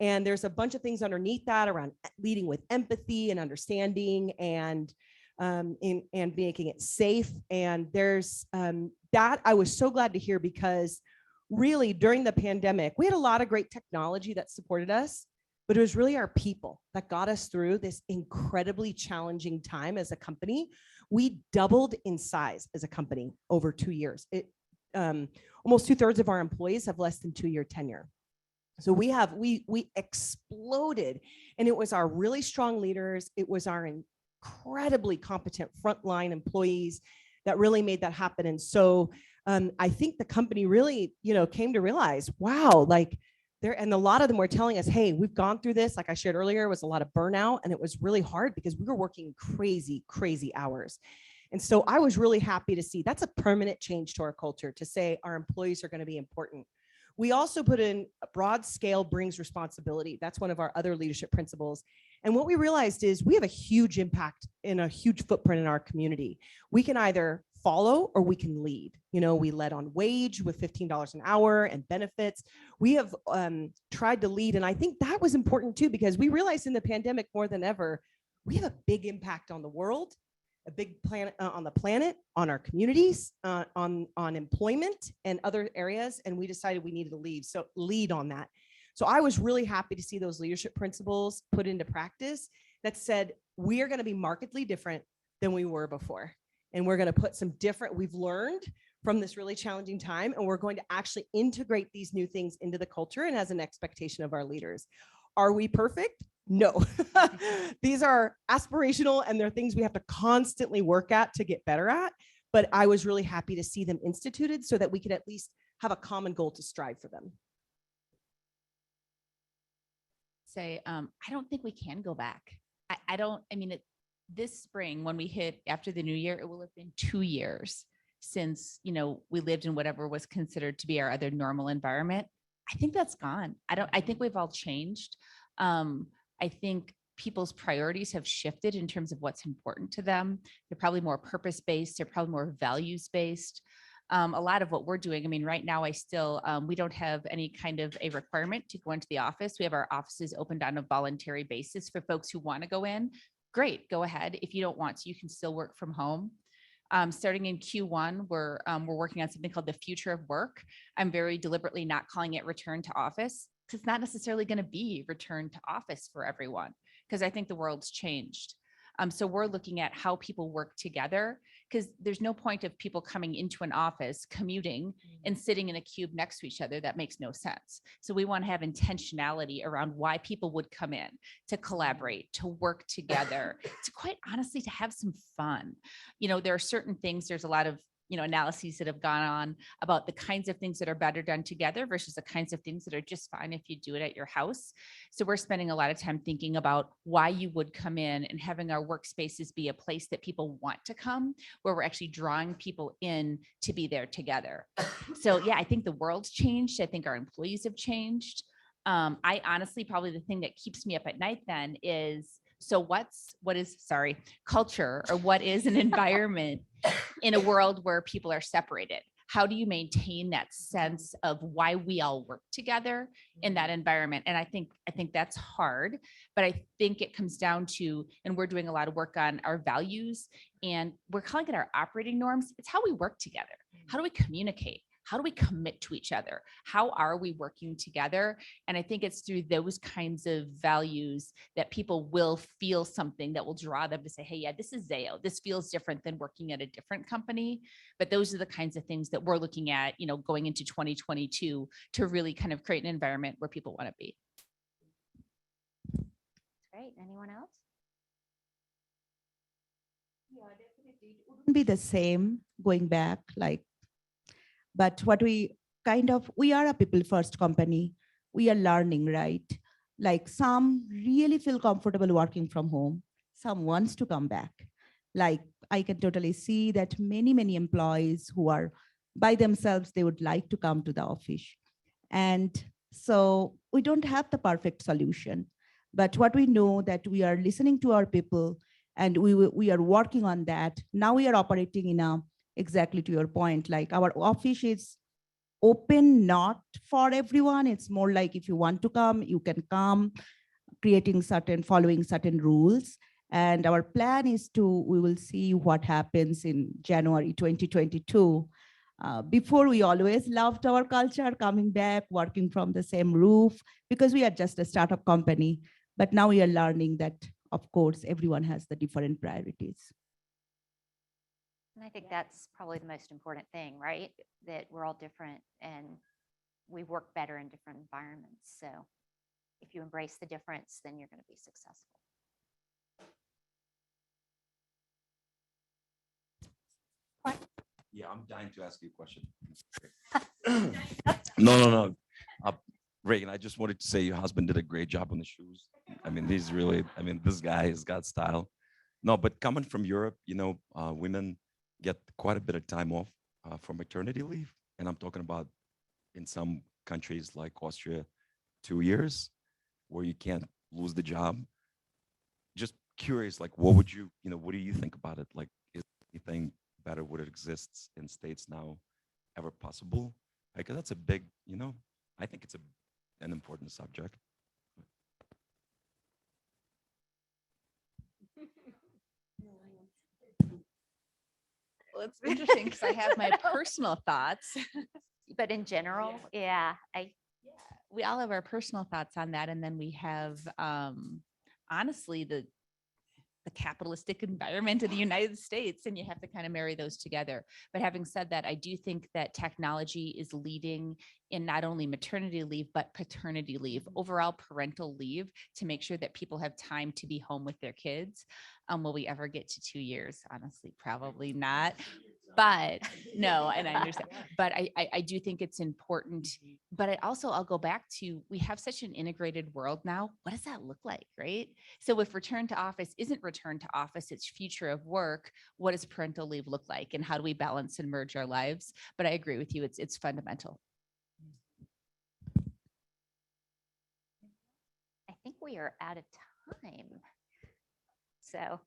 And there's a bunch of things underneath that around leading with empathy and understanding and making it safe. And there's that I was so glad to hear, because really during the pandemic, we had a lot of great technology that supported us, but it was really our people that got us through this incredibly challenging time as a company. We doubled in size as a company over 2 years. Almost 2/3 of our employees have less than 2-year tenure. So we exploded, and it was our really strong leaders. It was our incredibly competent frontline employees that really made that happen. And so I think the company really, came to realize, wow, and a lot of them were telling us, hey, we've gone through this. Like I shared earlier, it was a lot of burnout, and it was really hard because we were working crazy, crazy hours. And so I was really happy to see that's a permanent change to our culture, to say our employees are going to be important. We also put in a broad scale brings responsibility. That's one of our other leadership principles. And what we realized is we have a huge impact and a huge footprint in our community. We can either follow or we can lead. You know, we led on wage with $15 an hour and benefits. We have tried to lead. And I think that was important too, because we realized in the pandemic more than ever, we have a big impact on the world, a big planet on the planet, on our communities, on employment and other areas. And we decided we needed to lead on that. So I was really happy to see those leadership principles put into practice that said, we are going to be markedly different than we were before. And we're going to put some different, we've learned from this really challenging time, and we're going to actually integrate these new things into the culture and as an expectation of our leaders. Are we perfect? No. These are aspirational and they're things we have to constantly work at to get better at. But I was really happy to see them instituted so that we could at least have a common goal to strive for them. Say, I don't think we can go back. This spring, when we hit after the new year, it will have been 2 years since, we lived in whatever was considered to be our other normal environment. I think that's gone. I think we've all changed. I think people's priorities have shifted in terms of what's important to them. They're probably more purpose-based. They're probably more values-based. A lot of what we're doing, right now, we don't have any kind of a requirement to go into the office. We have our offices opened on a voluntary basis for folks who want to go in. Great, go ahead. If you don't want to, you can still work from home. Starting in Q1, we're working on something called the future of work. I'm very deliberately not calling it return to office, because it's not necessarily going to be return to office for everyone, because I think the world's changed. So we're looking at how people work together, because there's no point of people coming into an office, commuting, and sitting in a cube next to each other. That makes no sense. So we want to have intentionality around why people would come in, to collaborate, to work together, to quite honestly, to have some fun. There are certain things, there's a lot of analyses that have gone on about the kinds of things that are better done together versus the kinds of things that are just fine if you do it at your house. So we're spending a lot of time thinking about why you would come in and having our workspaces be a place that people want to come, where we're actually drawing people in to be there together. So yeah, I think the world's changed. I think our employees have changed. I honestly, probably the thing that keeps me up at night then is, so what is culture, or what is an environment in a world where people are separated? How do you maintain that sense of why we all work together in that environment? And I think that's hard, but I think it comes down to, and we're doing a lot of work on our values, and we're calling it our operating norms. It's how we work together. How do we communicate? How do we commit to each other? How are we working together? And I think it's through those kinds of values that people will feel something that will draw them to say, hey, yeah, this is Zayo. This feels different than working at a different company. But those are the kinds of things that we're looking at, going into 2022 to really kind of create an environment where people want to be. Great. Anyone else? Yeah, definitely. It wouldn't be the same going back, but what we are a people first company. We are learning, right? Some really feel comfortable working from home. Some wants to come back. I can totally see that many employees who are by themselves, they would like to come to the office. And so we don't have the perfect solution, but what we know that we are listening to our people, and we are working on that. Now we are operating in exactly to your point, our office is open, not for everyone. It's more like if you want to come, you can come, following certain rules. And our plan is we will see what happens in January 2022. Before, we always loved our culture, coming back, working from the same roof, because we are just a startup company. But now we are learning that, of course, everyone has the different priorities. And I think that's probably the most important thing, right? That we're all different and we work better in different environments. So if you embrace the difference, then you're going to be successful. Yeah, I'm dying to ask you a question. No. Reagan, I just wanted to say your husband did a great job on the shoes. This guy has got style. No, but coming from Europe, women get quite a bit of time off for maternity leave. And I'm talking about in some countries like Austria, 2 years, where you can't lose the job. Just curious, what do you think about it? Is anything better would it exists in states now ever possible? Because that's a big, I think it's an important subject. Well, it's interesting because I have my personal thoughts. But in general, yeah, We all have our personal thoughts on that. And then we have, honestly, the capitalistic environment of the United States, and you have to kind of marry those together. But having said that, I do think that technology is leading in not only maternity leave, but paternity leave, overall parental leave, to make sure that people have time to be home with their kids. Will we ever get to 2 years? Honestly, probably not. But no, and I understand, but I do think it's important. But I'll go back to, we have such an integrated world now. What does that look like, right? So if return to office isn't return to office, it's future of work, what does parental leave look like? And how do we balance and merge our lives? But I agree with you, it's fundamental. I think we are out of time. So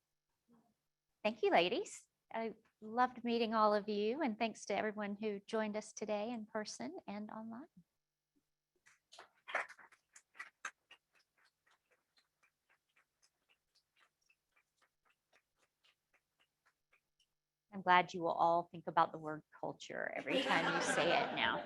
thank you, ladies. I loved meeting all of you, and thanks to everyone who joined us today in person and online. I'm glad you will all think about the word culture every time you say it now.